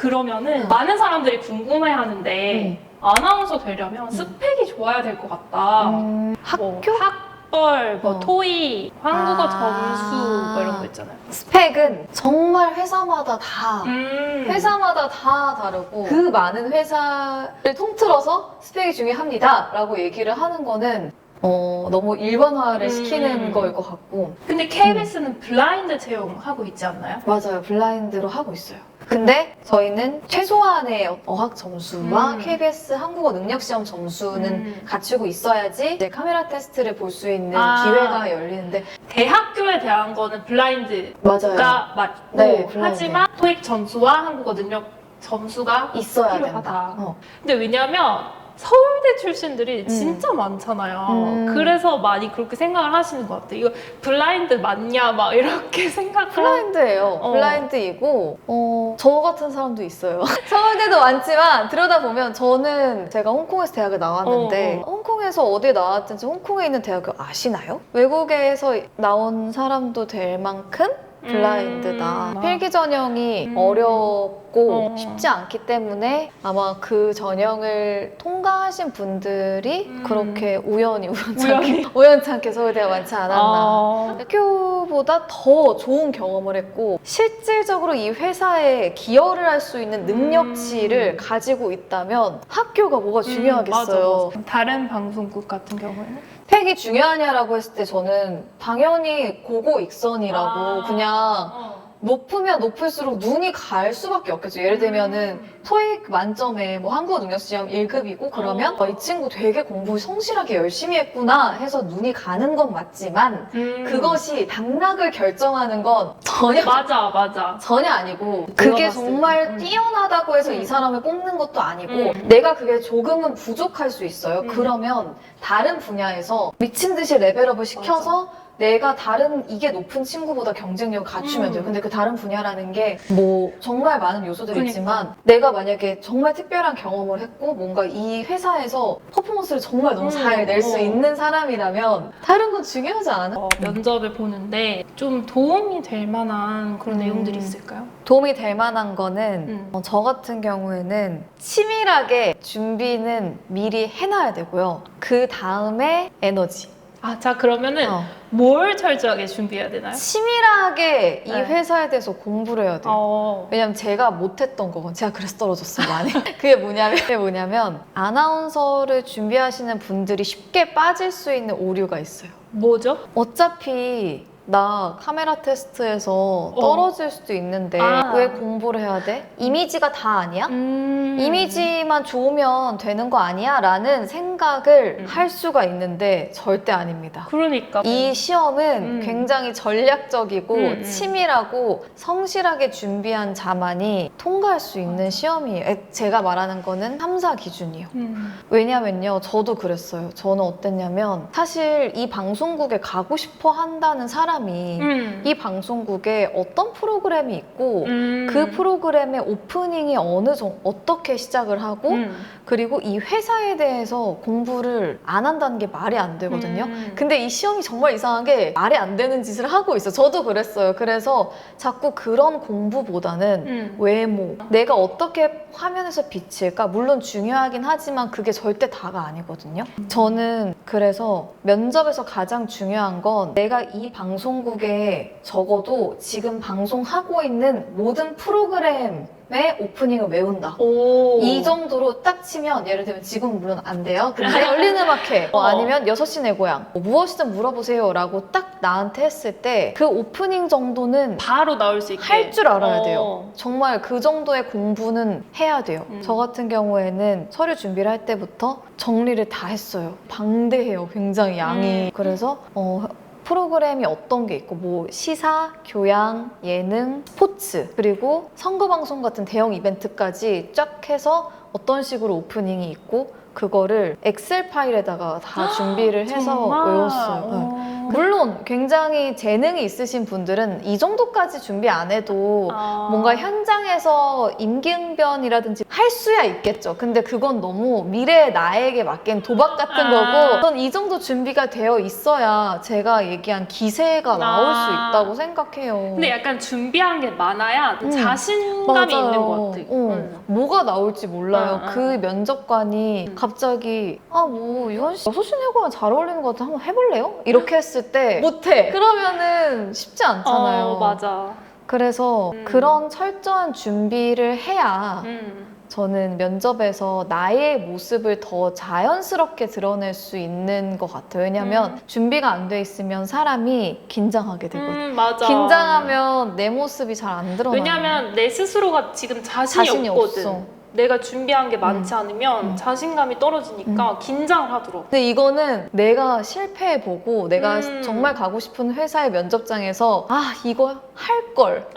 그러면은 많은 사람들이 궁금해하는데 아나운서 되려면 스펙이 좋아야 될 것 같다. 뭐 학교? 학벌, 뭐 어. 토익, 한국어 아. 점수 뭐 이런 거 있잖아요. 스펙은 정말 회사마다 다 회사마다 다르고 그 많은 회사를 통틀어서 스펙이 중요합니다 라고 얘기를 하는 거는 너무 일반화를 시키는 거일 것 같고. 근데 KBS는 블라인드 채용하고 있지 않나요? 맞아요. 블라인드로 하고 있어요. 근데 저희는 최소한의 어학 점수와 KBS 한국어 능력시험 점수는 갖추고 있어야지 이제 카메라 테스트를 볼 수 있는 기회가 열리는데. 대학교에 대한 거는 블라인드가 맞아요. 맞고 네, 블라인드. 하지만 토익 점수와 한국어 능력 점수가 있어야 필요하다. 된다. 근데 왜냐면 서울대 출신들이 진짜 많잖아요. 그래서 많이 그렇게 생각을 하시는 것 같아요. 이거 블라인드 맞냐 막 이렇게 생각을 블라인드예요. 블라인드이고 저 같은 사람도 있어요. 서울대도 많지만 들여다보면 제가 홍콩에서 대학을 나왔는데 홍콩에서 어디에 나왔든지 홍콩에 있는 대학을 아시나요? 외국에서 나온 사람도 될 만큼 블라인드다. 필기 전형이 어렵고 쉽지 않기 때문에 아마 그 전형을 통과하신 분들이 그렇게 우연찮게 서울대가 많지 않았나. 학교보다 더 좋은 경험을 했고 실질적으로 이 회사에 기여를 할 수 있는 능력치를 가지고 있다면 학교가 뭐가 중요하겠어요. 맞아. 다른 방송국 같은 경우에는? 스펙이 중요하냐라고 했을 때 저는 당연히 고고익선이라고 그냥 높으면 높을수록 눈이 갈 수밖에 없겠죠. 예를 들면은 토익 만점에 뭐 한국어 능력시험 1급이고 그러면 이 친구 되게 공부 성실하게 열심히 했구나 해서 눈이 가는 건 맞지만 그것이 당락을 결정하는 건 전혀 아니고 그게 정말 뛰어나다고 해서 이 사람을 뽑는 것도 아니고 내가 그게 조금은 부족할 수 있어요. 그러면 다른 분야에서 미친 듯이 레벨업을 시켜서 내가 이게 높은 친구보다 경쟁력을 갖추면 돼요. 근데 그 다른 분야라는 게 뭐 정말 많은 요소들이 있지만 내가 만약에 정말 특별한 경험을 했고 뭔가 이 회사에서 퍼포먼스를 정말 너무 잘 낼 수 있는 사람이라면 다른 건 중요하지 않아? 면접을 보는데 좀 도움이 될 만한 그런 내용들이 있을까요? 도움이 될 만한 거는 저 같은 경우에는 치밀하게 준비는 미리 해놔야 되고요. 그 다음에 에너지. 자 그러면은 뭘 철저하게 준비해야 되나요? 치밀하게 이 회사에 대해서 공부를 해야 돼요. 왜냐면 제가 못했던 거건 제가 그래서 떨어졌어요, 많이. 그게 뭐냐면 아나운서를 준비하시는 분들이 쉽게 빠질 수 있는 오류가 있어요. 뭐죠? 어차피 나 카메라 테스트에서 떨어질 수도 있는데 왜 공부를 해야 돼? 이미지가 다 아니야? 이미지만 좋으면 되는 거 아니야? 라는 생각을 할 수가 있는데 절대 아닙니다. 그러니까 이 시험은 굉장히 전략적이고 치밀하고 성실하게 준비한 자만이 통과할 수 있는 시험이에요. 제가 말하는 거는 3, 4 기준이요. 왜냐면요, 저도 그랬어요. 저는 어땠냐면 사실 이 방송국에 가고 싶어 한다는 사람이 이 방송국에 어떤 프로그램이 있고 그 프로그램의 오프닝이 어떻게 시작을 하고 그리고 이 회사에 대해서 공부를 안 한다는 게 말이 안 되거든요. 근데 이 시험이 정말 이상한 게 말이 안 되는 짓을 하고 있어요. 저도 그랬어요. 그래서 자꾸 그런 공부보다는 외모, 내가 어떻게 화면에서 비칠까? 물론 중요하긴 하지만 그게 절대 다가 아니거든요. 저는 그래서 면접에서 가장 중요한 건 내가 이 방송국에 적어도 지금 방송하고 있는 모든 프로그램의 오프닝을 외운다. 이 정도로 딱 치면, 예를 들면 지금은 물론 안 돼요. 근데 열린음악회 아니면 6시 내 고향 무엇이든 물어보세요 라고 딱 나한테 했을 때 그 오프닝 정도는 바로 나올 수 있게 할 줄 알아야 돼요. 정말 그 정도의 공부는 해야 돼요. 저 같은 경우에는 서류 준비를 할 때부터 정리를 다 했어요. 방대해요, 굉장히 양이. 그래서 프로그램이 어떤 게 있고 뭐 시사, 교양, 예능, 스포츠 그리고 선거방송 같은 대형 이벤트까지 쫙 해서 어떤 식으로 오프닝이 있고 그거를 엑셀 파일에다가 다 준비를 해서 정말? 외웠어요. 네. 물론 굉장히 재능이 있으신 분들은 이 정도까지 준비 안 해도 뭔가 현장에서 임기응변이라든지 할 수야 있겠죠. 근데 그건 너무 미래의 나에게 맡긴 도박 같은 거고 전 이 정도 준비가 되어 있어야 제가 얘기한 기세가 나올 수 있다고 생각해요. 근데 약간 준비한 게 많아야 자신감이 맞아요. 있는 것 같아. 뭐가 나올지 몰라요. 응, 응. 그 면접관이 갑자기 유한 씨 6시 내고랑 잘 어울리는 것 같아. 한번 해볼래요? 이렇게 했을 때 못해. 그러면은 쉽지 않잖아요. 맞아. 그래서 그런 철저한 준비를 해야 음. 저는 면접에서 나의 모습을 더 자연스럽게 드러낼 수 있는 것 같아요. 왜냐면 준비가 안 돼 있으면 사람이 긴장하게 되거든요. 맞아. 긴장하면 내 모습이 잘 안 드러나요. 왜냐면 내 스스로가 지금 자신이 없거든. 없어. 내가 준비한 게 많지 않으면 자신감이 떨어지니까 긴장을 하더라고. 근데 이거는 내가 실패해보고 내가 정말 가고 싶은 회사의 면접장에서 이거 할 걸.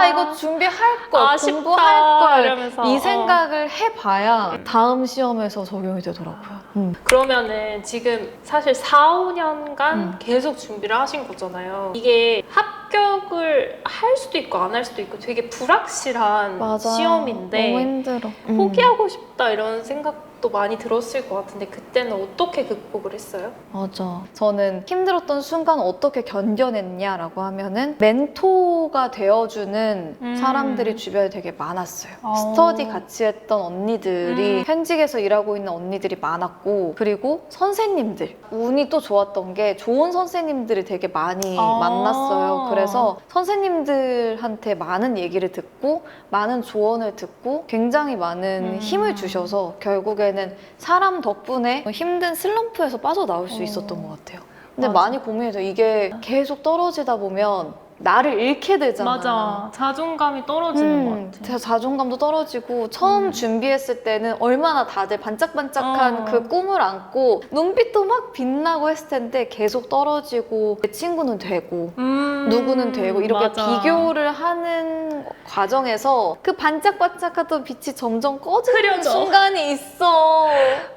이거 준비할 걸. 공부할 걸. 이러면서. 이 생각을 해봐야 다음 시험에서 적용이 되더라고요. 그러면은 지금 사실 4, 5년간 계속 준비를 하신 거잖아요. 이게 합격을 할 수도 있고 안 할 수도 있고 되게 불확실한 맞아. 시험인데 너무 힘들어. 포기하고 싶다 이런 생각도 많이 들었을 것 같은데 그때는 어떻게 극복을 했어요? 맞아. 저는 힘들었던 순간 어떻게 견뎌냈냐라고 하면은 멘토가 되어주는 사람들이 주변에 되게 많았어요. 스터디 같이 했던 언니들이 현직에서 일하고 있는 언니들이 많았고 그리고 선생님들. 운이 또 좋았던 게 좋은 선생님들이 되게 많이 만났어요. 그래서 선생님들한테 많은 얘기를 듣고 많은 조언을 듣고 굉장히 많은 힘을 주셔서 결국에는 사람 덕분에 힘든 슬럼프에서 빠져나올 수 있었던 것 같아요. 근데 맞아. 많이 고민해서 이게 계속 떨어지다 보면 나를 잃게 되잖아. 맞아. 자존감이 떨어지는 것 같아. 자존감도 떨어지고 처음 준비했을 때는 얼마나 다들 반짝반짝한 그 꿈을 안고 눈빛도 막 빛나고 했을 텐데 계속 떨어지고 내 친구는 되고 누구는 되고 이렇게 맞아. 비교를 하는 과정에서 그 반짝반짝하던 빛이 점점 꺼지는 흐려져. 순간이 있어.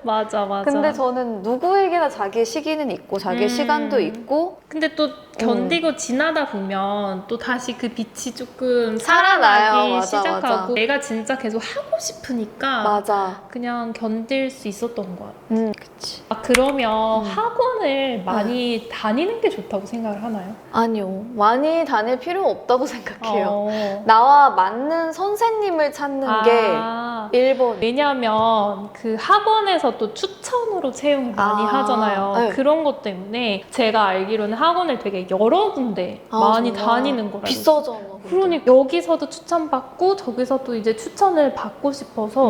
맞아. 근데 저는 누구에게나 자기의 시기는 있고 자기의 시간도 있고 근데 또 견디고 지나다 보면 또 다시 그 빛이 조금 살아나요. 살아나기 맞아, 시작하고 맞아. 내가 진짜 계속 하고 싶으니까 맞아. 그냥 견딜 수 있었던 것 같아. 그치. 그러면 학원을 많이 다니는 게 좋다고 생각을 하나요? 아니요. 많이 다닐 필요 없다고 생각해요. 어. 나와 맞는 선생님을 찾는 게 1번. 왜냐면 그 학원에서 또 추천으로 채용을 많이 하잖아요. 네. 그런 것 때문에 제가 알기로는 학원을 되게 여러 군데 많이 정말 다니는 거라고. 비싸잖아. 근데. 그러니까 여기서도 추천받고 저기서도 이제 추천을 받고 싶어서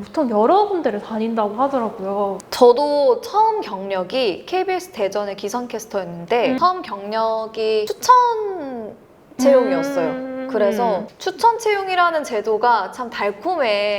보통 여러 군데를 다닌다고 하더라고요. 저도 처음 경력이 KBS 대전의 기상캐스터였는데 처음 경력이 추천 채용이었어요. 그래서 추천 채용이라는 제도가 참 달콤해.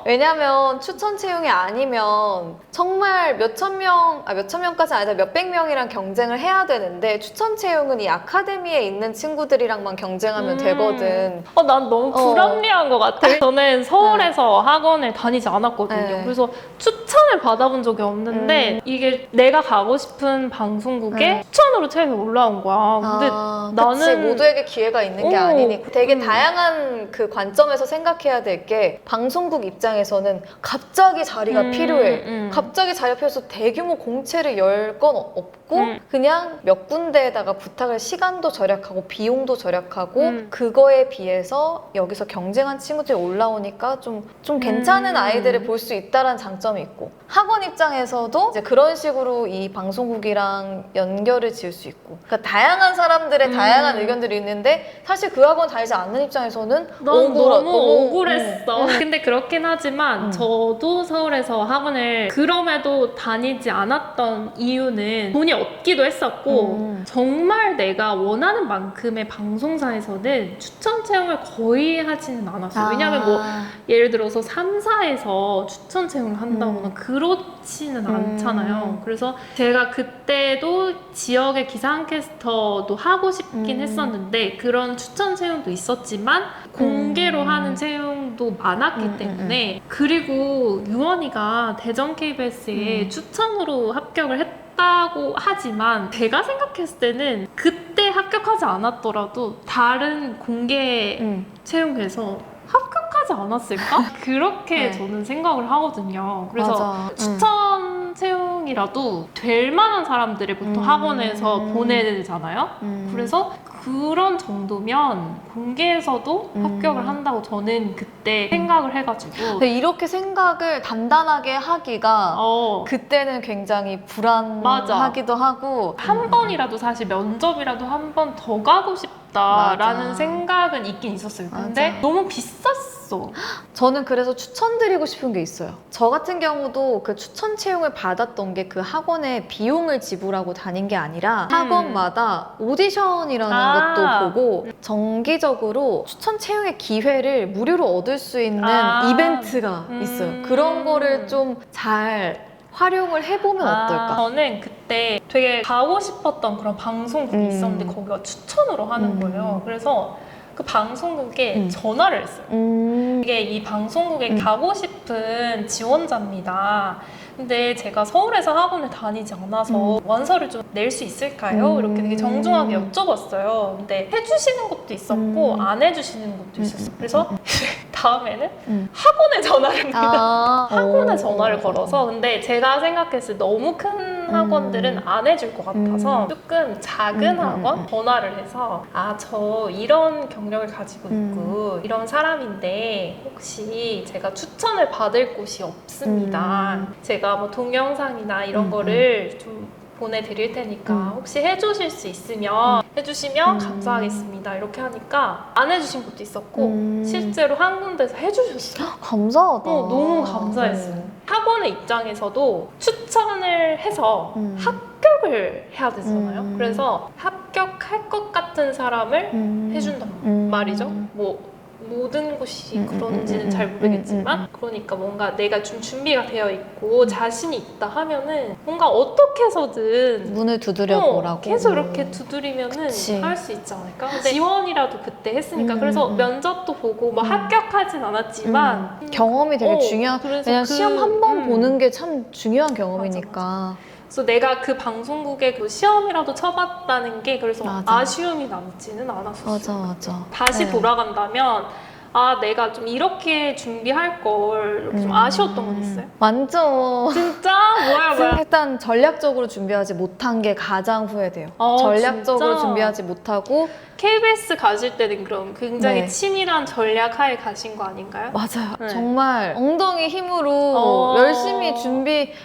왜냐면 추천 채용이 아니면 정말 몇천 명까지는 아니다. 몇백 명이랑 경쟁을 해야 되는데 추천 채용은 이 아카데미에 있는 친구들이랑만 경쟁하면 되거든. 난 너무 불합리한 것 같아요. 저는 서울에서 학원을 다니지 않았거든요. 네. 그래서 추천을 받아본 적이 없는데 이게 내가 가고 싶은 방송국에 추천으로 채용이 올라온 거야. 근데 그치, 나는 모두에게 기회가 있는 게 아니니까 되게 다양한 그 관점에서 생각해야 될 게 방송국 입장에서는 갑자기 자리가 필요해. 갑자기 자리가 필요해서 대규모 공채를 열 건 없고 그냥 몇 군데에다가 부탁을 시간도 절약하고 비용도 절약하고 그거에 비해서 여기서 경쟁한 친구들이 올라오니까 좀 괜찮은 아이들을 볼 수 있다는 장점이 있고 학원 입장에서도 이제 그런 식으로 이 방송국이랑 연결을 지을 수 있고 그러니까 다양한 사람들의 다양한 의견들이 있는데 사실 그 학원 다니지 않는 입장에서는 너무 억울했어. 근데 그렇긴 하지만 저도 서울에서 학원을 그럼에도 다니지 않았던 이유는 돈이 없기도 했었고 정말 내가 원하는 만큼의 방송사에서는 추천 채용을 거의 하지는 않았어요. 왜냐하면 뭐 예를 들어서 3사에서 추천 채용을 한다거나 그렇지는 않잖아요. 그래서 제가 그때도 지역의 기상캐스터도 하고 싶긴 했었는데 그런 추천 채용도 있었지만 공개로 하는 채용도 또 많았기 때문에 그리고 유원이가 대전 KBS에 추천으로 합격을 했다고 하지만 제가 생각했을 때는 그때 합격하지 않았더라도 다른 공개 채용에서 합격하지 않았을까? 그렇게 네. 저는 생각을 하거든요. 그래서 맞아. 추천 채용이라도 될 만한 사람들을 보통 학원에서 보내잖아요. 그래서 그런 정도면 공개에서도 합격을 한다고 저는 그때 생각을 해가지고 근데 이렇게 생각을 단단하게 하기가 그때는 굉장히 불안하기도 하고 한 번이라도 사실 면접이라도 한 번 더 가고 싶다라는 맞아. 생각은 있긴 있었어요. 근데 맞아. 너무 비쌌어. 저는 그래서 추천드리고 싶은 게 있어요. 저 같은 경우도 그 추천 채용을 받았던 게 그 학원에 비용을 지불하고 다닌 게 아니라 학원마다 오디션이라는 것도 보고 정기적으로 추천 채용의 기회를 무료로 얻을 수 있는 이벤트가 있어요. 그런 거를 좀 잘 활용을 해보면 어떨까? 저는 그때 되게 가고 싶었던 그런 방송국이 있었는데 거기가 추천으로 하는 거예요. 그래서 그 방송국에 전화를 했어요. 이게 이 방송국에 가고 싶은 지원자입니다. 근데 제가 서울에서 학원을 다니지 않아서 원서를 좀 낼 수 있을까요? 이렇게 되게 정중하게 여쭤봤어요. 근데 해주시는 것도 있었고 안 해주시는 것도 있었어요. 그래서 다음에는 학원에 전화를 합니다. 학원에 전화를 걸어서 근데 제가 생각했을 때 너무 큰 학원들은 안 해줄 것 같아서 조금 작은 학원 전화를 해서 저 이런 경력을 가지고 있고 이런 사람인데 혹시 제가 추천을 받을 곳이 없습니다. 제가 뭐 동영상이나 이런 거를 좀 보내드릴 테니까 혹시 해주실 수 있으면 해주시면 감사하겠습니다. 이렇게 하니까 안 해주신 것도 있었고 실제로 한 군데서 해주셨어요. 감사하다. 너무 감사했어요. 학원의 입장에서도 추천을 해서 합격을 해야 되잖아요. 그래서 합격할 것 같은 사람을 해준단 말이죠. 뭐 모든 곳이 그런지는 잘 모르겠지만 그러니까 뭔가 내가 좀 준비가 되어 있고 자신이 있다 하면은 뭔가 어떻게 해서든 문을 두드려 보라고 계속 이렇게 두드리면은 할 수 있지 않을까? 근데 지원이라도 그때 했으니까 그래서 면접도 보고 뭐 합격하진 않았지만 경험이 되게 중요한 그래서 그냥 시험 한 번 보는 게 참 중요한 경험이니까 맞아. 그래서 내가 그 방송국에 그 시험이라도 쳐봤다는 게 그래서 아쉬움이 남지는 않았었어요. 맞아. 다시 돌아간다면 내가 좀 이렇게 준비할 걸 이렇게 좀 아쉬웠던 건 있어요? 완전 진짜? 뭐야? 일단 전략적으로 준비하지 못한 게 가장 후회돼요. 전략적으로 진짜? 준비하지 못하고 KBS 가실 때는 그럼 굉장히 네. 치밀한 전략하에 가신 거 아닌가요? 맞아요. 네. 정말 엉덩이 힘으로 열심히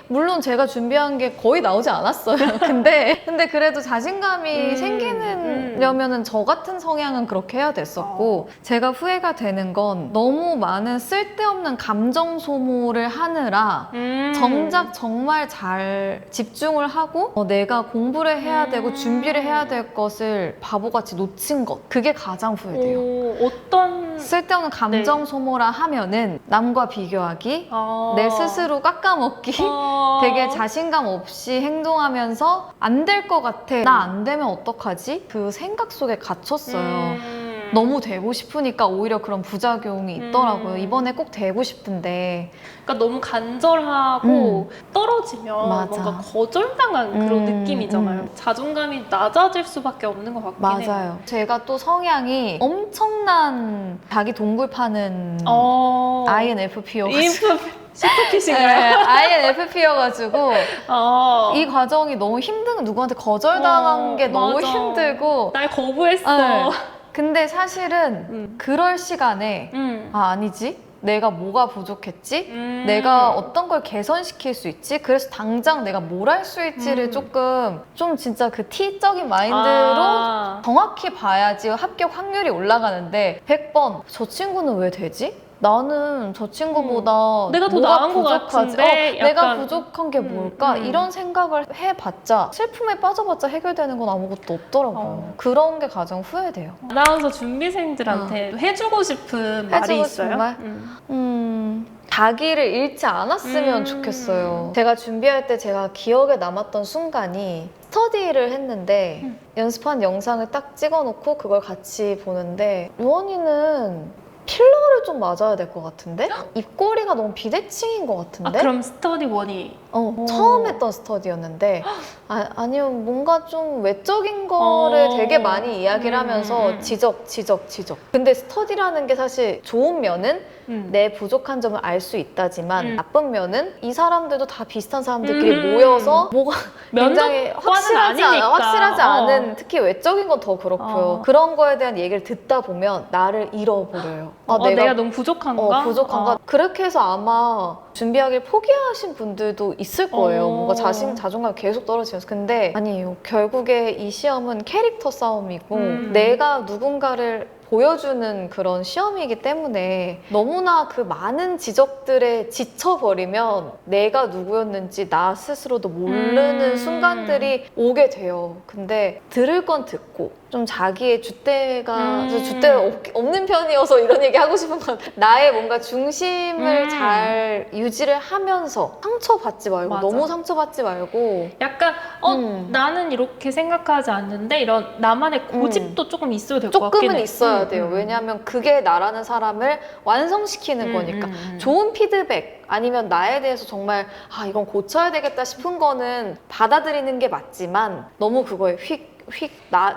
물론 제가 준비한 게 거의 나오지 않았어요. 근데 그래도 자신감이 생기려면은 저 같은 성향은 그렇게 해야 됐었고 제가 후회가 되는 건 너무 많은 쓸데없는 감정 소모를 하느라 정작 정말 잘 집중을 하고 내가 공부를 해야 되고 준비를 해야 될 것을 바보같이 놓친 것. 그게 가장 후회돼요. 어떤 쓸데없는 감정 소모라 하면은 남과 비교하기, 내 스스로 깎아먹기, 되게 자신감 없이 행동하면서 안 될 것 같아. 나 안 되면 어떡하지? 그 생각 속에 갇혔어요. 너무 되고 싶으니까 오히려 그런 부작용이 있더라고요. 이번에 꼭 되고 싶은데. 그러니까 너무 간절하고 떨어지면 맞아. 뭔가 거절당한 그런 느낌이잖아요. 자존감이 낮아질 수밖에 없는 것 같긴 해요. 맞아요. 제가 또 성향이 엄청난 자기 동굴 파는 INFP여가지고 CFP신가요? INFP여가지고 이 과정이 너무 누구한테 거절당한 게 너무 맞아. 힘들고 날 거부했어. 네. 근데 사실은 그럴 시간에 아니지? 내가 뭐가 부족했지? 내가 어떤 걸 개선시킬 수 있지? 그래서 당장 내가 뭘 할 수 있지를 조금 좀 진짜 그 T적인 마인드로 정확히 봐야지 합격 확률이 올라가는데 100번 저 친구는 왜 되지? 나는 저 친구보다 내가 더 뭐가 나은 것 부족하지? 같은데 내가 약간, 부족한 게 뭘까? 이런 생각을 해봤자 슬픔에 빠져봤자 해결되는 건 아무것도 없더라고요. 그런 게 가장 후회돼요. 아나운서 준비생들한테 해주고 싶은 말이 있어요? 말? 자기를 잃지 않았으면 좋겠어요. 제가 준비할 때 제가 기억에 남았던 순간이 스터디를 했는데 연습한 영상을 딱 찍어놓고 그걸 같이 보는데 루원이는 필러를 좀 맞아야 될 것 같은데? 입꼬리가 너무 비대칭인 것 같은데? 그럼 스터디 원이 처음 했던 스터디였는데 아니면 뭔가 좀 외적인 거를 되게 많이 이야기를 하면서 지적. 근데 스터디라는 게 사실 좋은 면은 내 부족한 점을 알 수 있다지만 나쁜 면은 이 사람들도 다 비슷한 사람들끼리 모여서 뭐가 굉장히 확실하지 않은 특히 외적인 건 더 그렇고요. 그런 거에 대한 얘기를 듣다 보면 나를 잃어버려요. 내가 너무 부족한가? 부족한가? 그렇게 해서 아마 준비하기를 포기하신 분들도 있을 거예요. 뭔가 자존감이 계속 떨어지면서. 근데 아니에요. 결국에 이 시험은 캐릭터 싸움이고 내가 누군가를 보여주는 그런 시험이기 때문에 너무나 그 많은 지적들에 지쳐버리면 내가 누구였는지 나 스스로도 모르는 순간들이 오게 돼요. 근데 들을 건 듣고 좀 자기의 줏대가 없는 편이어서 이런 얘기 하고 싶은 건 나의 뭔가 중심을 잘 유지를 하면서 상처받지 말고 맞아. 너무 상처받지 말고 약간 나는 이렇게 생각하지 않는데 이런 나만의 고집도 조금 있어야 될 것 같긴 해. 조금은 있어야 돼요. 왜냐하면 그게 나라는 사람을 완성시키는 거니까. 좋은 피드백 아니면 나에 대해서 정말 이건 고쳐야 되겠다 싶은 거는 받아들이는 게 맞지만 너무 그거에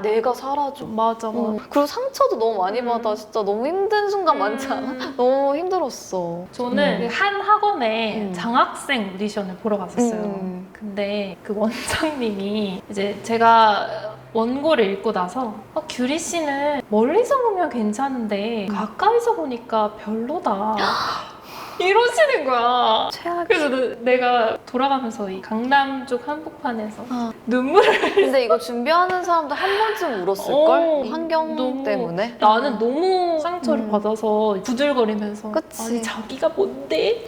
내가 사라져. 맞아. 그리고 상처도 너무 많이 받아. 진짜 너무 힘든 순간 많지 않아? 너무 힘들었어. 저는 한 학원에 장학생 오디션을 보러 갔었어요. 근데 그 원장님이 이제 제가 원고를 읽고 나서 규리 씨는 멀리서 보면 괜찮은데 가까이서 보니까 별로다. 이러시는 거야. 최악이야. 그래서 내가 돌아가면서 이 강남 쪽 한복판에서 눈물을. 근데 이거 준비하는 사람도 한 번쯤 울었을걸? 환경 때문에? 나는 너무 상처를 받아서 부들거리면서 그치. 아니 자기가 뭔데?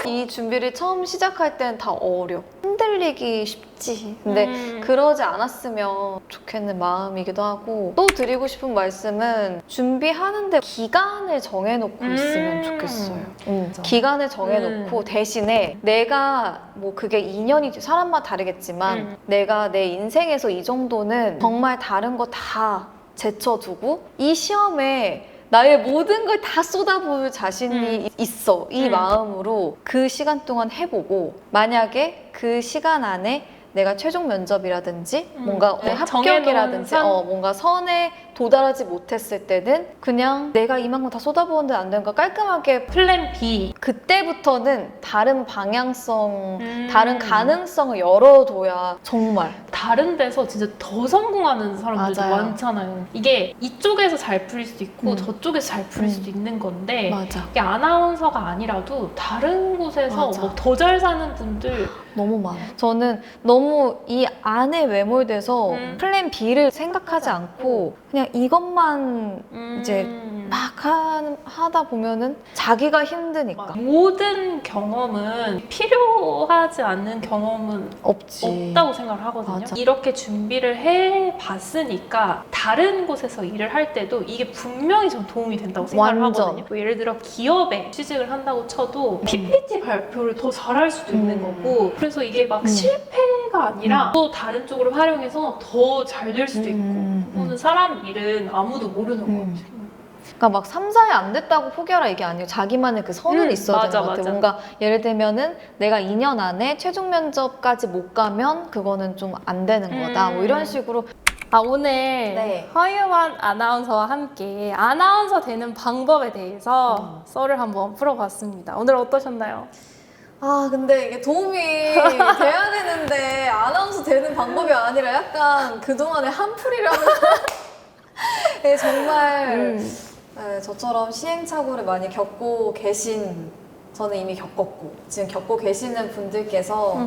이 준비를 처음 시작할 때는 다 어려. 흔들리기 쉽지. 근데 그러지 않았으면 좋겠는 마음이기도 하고 또 드리고 싶은 말씀은 준비하는데 기간을 정해놓고 있으면 좋겠어요. 기간을 정해놓고 대신에 내가 뭐 그게 2년이 사람마다 다르겠지만 내가 내 인생에서 이 정도는 정말 다른 거 다 제쳐두고 이 시험에 나의 모든 걸 다 쏟아부을 자신이 있어. 이 마음으로 그 시간 동안 해보고 만약에 그 시간 안에 내가 최종 면접이라든지 뭔가 합격이라든지 뭔가 선에 도달하지 못했을 때는 그냥 내가 이만큼 다 쏟아부었는데 안 되는 거 깔끔하게 플랜 B. 그때부터는 다른 방향성, 다른 가능성을 열어둬야 정말 다른 데서 진짜 더 성공하는 사람들도 맞아요. 많잖아요. 이게 이쪽에서 잘 풀릴 수도 있고 저쪽에서 잘 풀릴 수도 있는 건데 맞아. 이게 아나운서가 아니라도 다른 곳에서 맞아. 더 잘 사는 분들 너무 많아. 저는 너무 이 안에 매몰돼서 플랜 B를 생각하지 않고 그냥 이것만 이제 막 하다 보면은 자기가 힘드니까 모든 경험은 필요하지 않는 경험은 없지. 없다고 생각을 하거든요. 맞아. 이렇게 준비를 해봤으니까 다른 곳에서 일을 할 때도 이게 분명히 전 도움이 된다고 생각을 완전. 하거든요. 뭐 예를 들어 기업에 취직을 한다고 쳐도 PPT 발표를 더 잘할 수도 있는 거고 그래서 이게 막 실패가 아니라 또 다른 쪽으로 활용해서 더 잘 될 수도 있고 또는 사람 일은 아무도 모르는 것 같아요. 그러니까 막 3, 4회 안 됐다고 포기하라 이게 아니고 자기만의 그 선은 있어야 맞아, 되는 것 같아요. 맞아. 뭔가 예를 들면은 내가 2년 안에 최종 면접까지 못 가면 그거는 좀 안 되는 거다. 뭐 이런 식으로. 오늘 네. 허유만 아나운서와 함께 아나운서 되는 방법에 대해서 썰을 한번 풀어봤습니다. 오늘 어떠셨나요? 근데 이게 도움이 돼야 되는데 아나운서 되는 방법이 아니라 약간 그동안의 한풀이라는 네, 정말 네, 저처럼 시행착오를 많이 겪고 계신 저는 이미 겪었고 지금 겪고 계시는 분들께서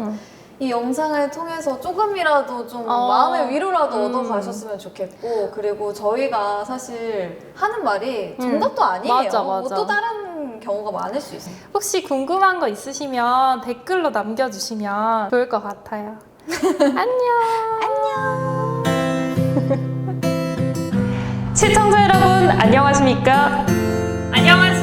이 영상을 통해서 조금이라도 좀 마음의 위로라도 얻어가셨으면 좋겠고 그리고 저희가 사실 하는 말이 정답도 아니에요. 맞아, 뭐 맞아. 또 다른 경우가 많을 수 있어요. 혹시 궁금한 거 있으시면 댓글로 남겨주시면 좋을 것 같아요. 안녕. 시청자 여러분 안녕하십니까? 안녕하세요.